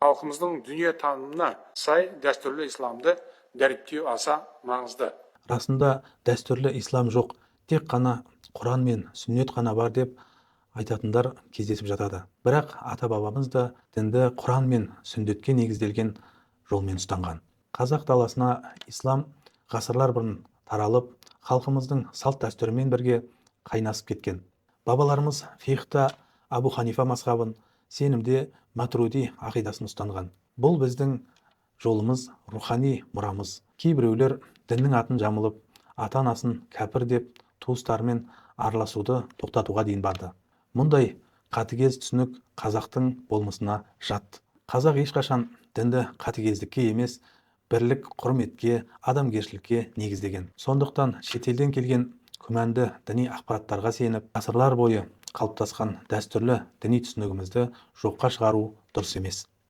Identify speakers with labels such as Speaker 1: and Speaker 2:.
Speaker 1: халқымыздың дүние танымына сай дәстүрлі исламды дәріптеу аса маңызды.
Speaker 2: Расында дәстүрлі ислам жоқ, тек қана Құран мен сүннет қана бар деп айтатындар кездесіп жатады. Бірақ ата-бабамыз да дінді Құран мен сүндетке негізделген жолмен ұстанған. Қазақ даласына ислам ғасырлар бұрын таралып, халқымыздың салт дәстүрімен бірге қайнасып кеткен. Бабаларымыз фиқта Абу Ханифа мазхабын, сенімде Матруди ақидасын ұстанған. Бұл біздің жолымыз, рухани мұрамыз. Кейбіреулер діннің атын жамылып, ата-анасын кәпір деп туыстарымен араласуды тоқтатуға дейін барды. Мұндай қатыгез түсінік қазақтың болмысына жат. Қазақ ешқашан дінді қатыгездікке емес, бірлік, құрметке, адамгершілікке негіздеген. Сондықтан шетелден келген күмәнді діни ақпараттарға сеніп, ғасырлар бойы қалыптасқан дәстүрлі діни түсінігімізді жоққа шығару дұрыс емес.